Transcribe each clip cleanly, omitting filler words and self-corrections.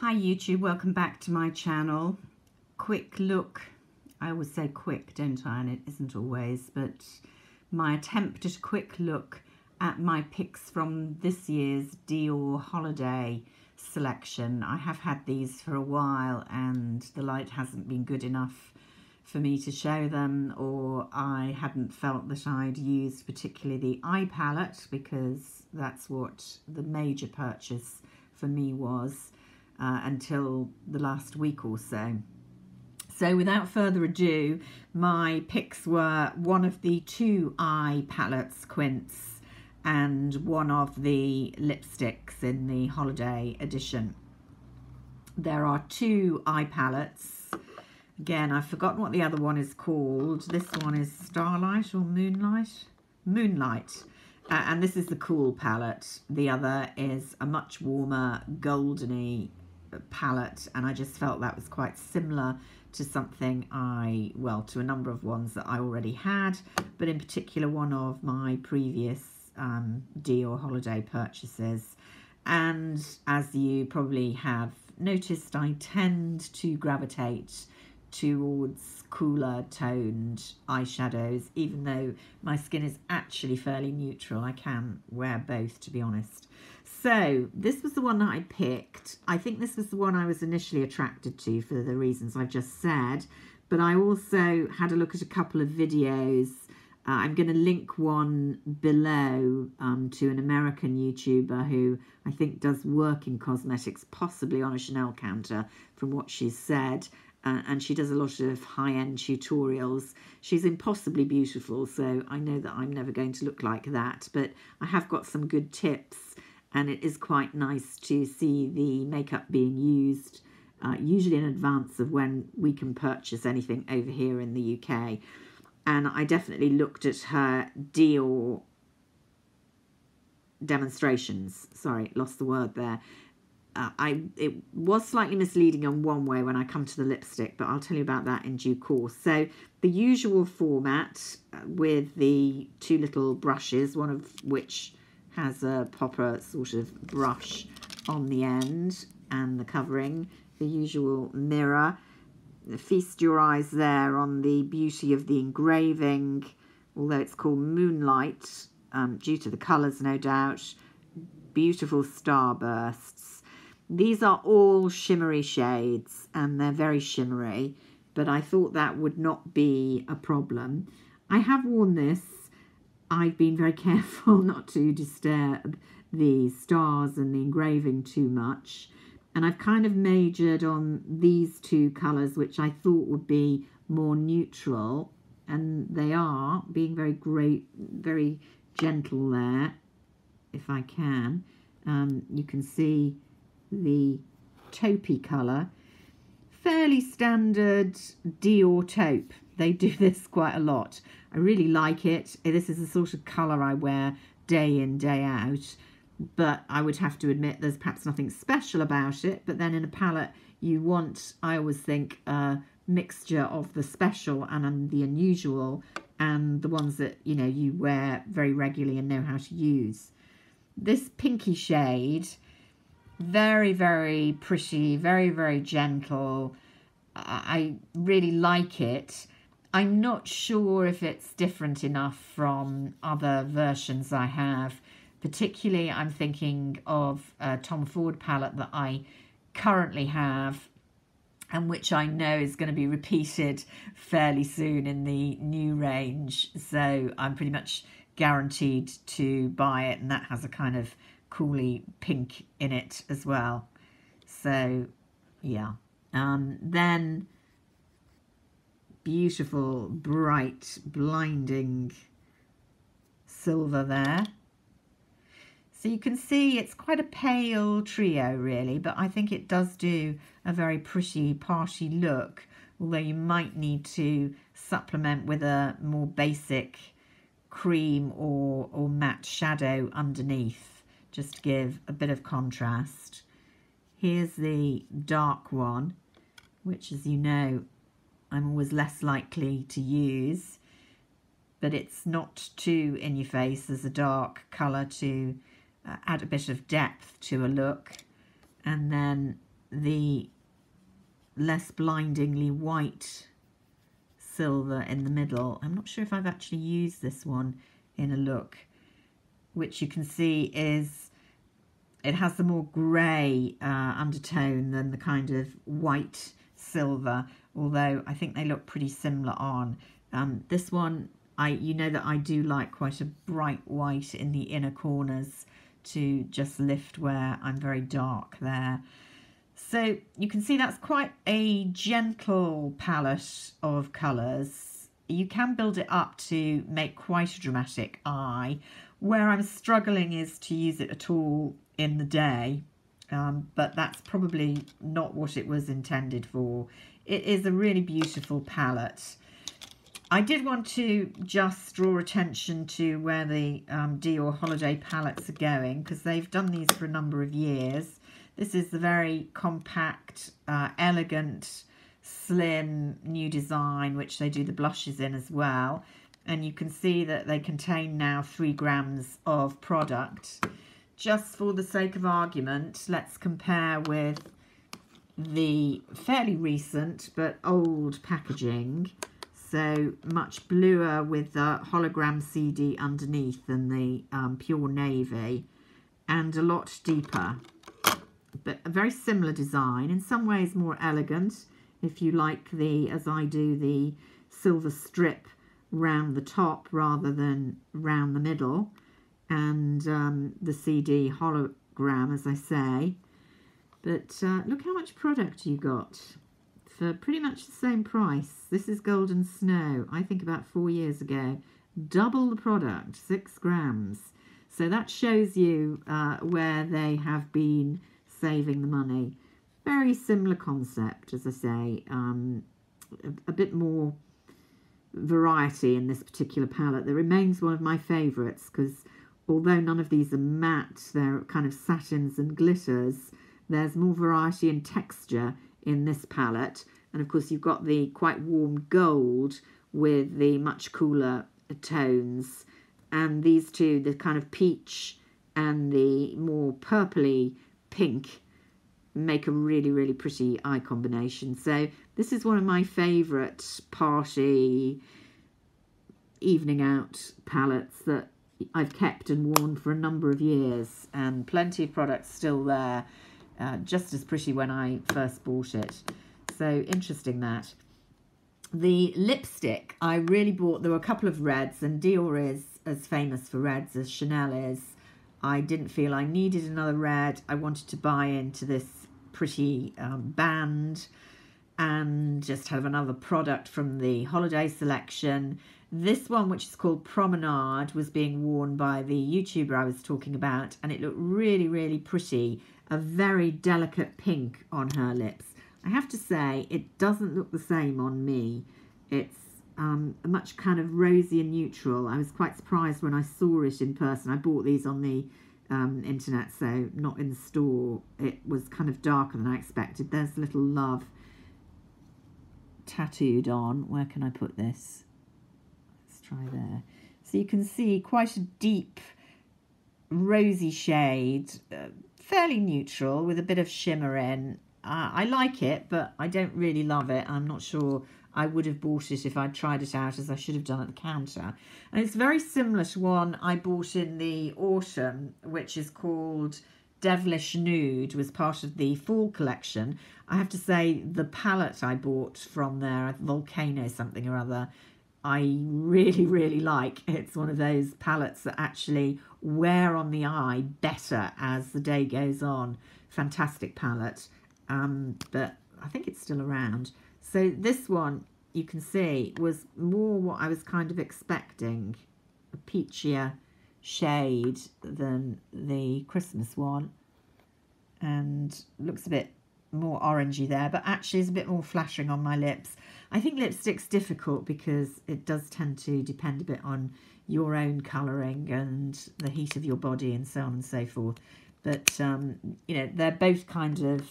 Hi YouTube, welcome back to my channel. Quick look, I always say quick, don't I? And it isn't always, but my attempt at a quick look at my picks from this year's Dior Holiday selection. I have had these for a while and the light hasn't been good enough for me to show them, or I hadn't felt that I'd used particularly the eye palette, because that's what the major purchase for me was until the last week or so. So without further ado, my picks were one of the two eye palettes, Quince, and one of the lipsticks in the holiday edition. There are two eye palettes. Again, I've forgotten what the other one is called. This one is Starlight or Moonlight? Moonlight. And this is the cool palette. The other is a much warmer, goldeny palette, and I just felt that was quite similar to something to a number of ones that I already had, but in particular one of my previous Dior Holiday purchases. And as you probably have noticed, I tend to gravitate towards cooler toned eyeshadows, even though my skin is actually fairly neutral. I can wear both, to be honest. So this was the one that I picked. I think this was the one I was initially attracted to for the reasons I've just said, but I also had a look at a couple of videos. I'm going to link one below to an American YouTuber who I think does work in cosmetics, possibly on a Chanel counter from what she's said. And she does a lot of high-end tutorials. She's impossibly beautiful, so I know that I'm never going to look like that, but I have got some good tips, and it is quite nice to see the makeup being used, usually in advance of when we can purchase anything over here in the UK. And I definitely looked at her Dior demonstrations. Sorry, lost the word there. It was slightly misleading in one way when I come to the lipstick, but I'll tell you about that in due course. So the usual format with the two little brushes, one of which has a proper sort of brush on the end, and the covering, the usual mirror. Feast your eyes there on the beauty of the engraving, although it's called Moonlight, due to the colours, no doubt. Beautiful starbursts. These are all shimmery shades, and they're very shimmery, but I thought that would not be a problem. I have worn this. I've been very careful not to disturb the stars and the engraving too much, and I've kind of majored on these two colours, which I thought would be more neutral, and they are, being very great, very gentle there, if I can. You can see the taupey colour, fairly standard Dior taupe. They do this quite a lot. I really like it. This is the sort of colour I wear day in, day out, but I would have to admit there's perhaps nothing special about it. But then in a palette you want, I always think, a mixture of the special and the unusual, and the ones that you wear very regularly and know how to use. This pinky shade, very, very pretty, very, very gentle. I really like it. I'm not sure if it's different enough from other versions I have. Particularly, I'm thinking of a Tom Ford palette that I currently have, and which I know is going to be repeated fairly soon in the new range. So I'm pretty much guaranteed to buy it, and that has a kind of cooly pink in it as well. So yeah, then beautiful, bright, blinding silver there. So you can see it's quite a pale trio really, but I think it does do a very pretty party look, although you might need to supplement with a more basic cream or matte shadow underneath, just to give a bit of contrast. Here's the dark one, which, as you know, I'm always less likely to use, but it's not too in your face as a dark colour to add a bit of depth to a look. And then the less blindingly white silver in the middle. I'm not sure if I've actually used this one in a look, which you can see is, it has the more grey undertone than the kind of white silver, although I think they look pretty similar on. This one, you know that I do like quite a bright white in the inner corners to just lift where I'm very dark there. So you can see that's quite a gentle palette of colours. You can build it up to make quite a dramatic eye. Where I'm struggling is to use it at all in the day, but that's probably not what it was intended for. It is a really beautiful palette. I did want to just draw attention to where the Dior Holiday palettes are going, because they've done these for a number of years. This is the very compact, elegant, slim new design, which they do the blushes in as well. And you can see that they contain now 3 grams of product. Just for the sake of argument, let's compare with the fairly recent but old packaging. So much bluer with the hologram CD underneath than the pure navy, and a lot deeper. But a very similar design, in some ways more elegant, if you like the, as I do, the silver strip round the top rather than round the middle, and the CD hologram, as I say. But look how much product you got for pretty much the same price. This is Golden Snow, I think about 4 years ago. Double the product, 6 grams. So that shows you where they have been saving the money. Very similar concept, as I say. A bit more variety in this particular palette. That remains one of my favourites, because although none of these are matte, they're kind of satins and glitters, there's more variety and texture in this palette. And of course you've got the quite warm gold with the much cooler tones, and these two, the kind of peach and the more purpley pink, make a really, really pretty eye combination. So this is one of my favourite party evening out palettes that I've kept and worn for a number of years, and plenty of products still there, just as pretty when I first bought it. So interesting that. The lipstick I really bought, there were a couple of reds, and Dior is as famous for reds as Chanel is. I didn't feel I needed another red. I wanted to buy into this pretty band and just have another product from the holiday selection. This one, which is called Promenade, was being worn by the YouTuber I was talking about, and it looked really, really pretty. A very delicate pink on her lips. I have to say, it doesn't look the same on me. It's a much kind of rosy and neutral. I was quite surprised when I saw it in person. I bought these on the internet, so not in the store. It was kind of darker than I expected. There's little love tattooed on. Where can I put this? Let's try there. So you can see quite a deep rosy shade, fairly neutral with a bit of shimmer in. I like it, but I don't really love it. I'm not sure I would have bought it if I'd tried it out, as I should have done at the counter. And it's very similar to one I bought in the autumn, which is called Devilish Nude, was part of the fall collection. I have to say, the palette I bought from there, Volcano something or other, I really, really like. It's one of those palettes that actually wear on the eye better as the day goes on. Fantastic palette. But I think it's still around. So this one, you can see, was more what I was kind of expecting. A peachier shade than the Christmas one. And looks a bit more orangey there, but actually is a bit more flattering on my lips. I think lipstick's difficult because it does tend to depend a bit on your own colouring and the heat of your body and so on and so forth. But, you know, they're both kind of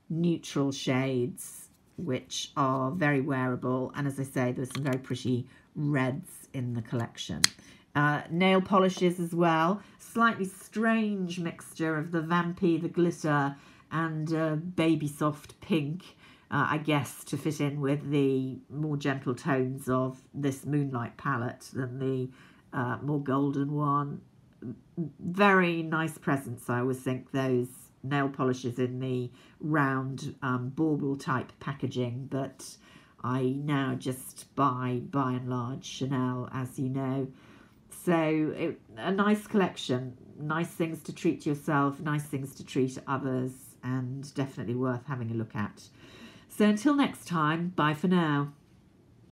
neutral shades which are very wearable, and as I say, there's some very pretty reds in the collection. Nail polishes as well, slightly strange mixture of the vampy, the glitter, and baby soft pink, I guess, to fit in with the more gentle tones of this Moonlight palette than the more golden one. Very nice presents, I always think, those nail polishes in the round bauble type packaging, but I now just buy, by and large, Chanel, as you know. So a nice collection, nice things to treat yourself, nice things to treat others, and definitely worth having a look at. So until next time, bye for now.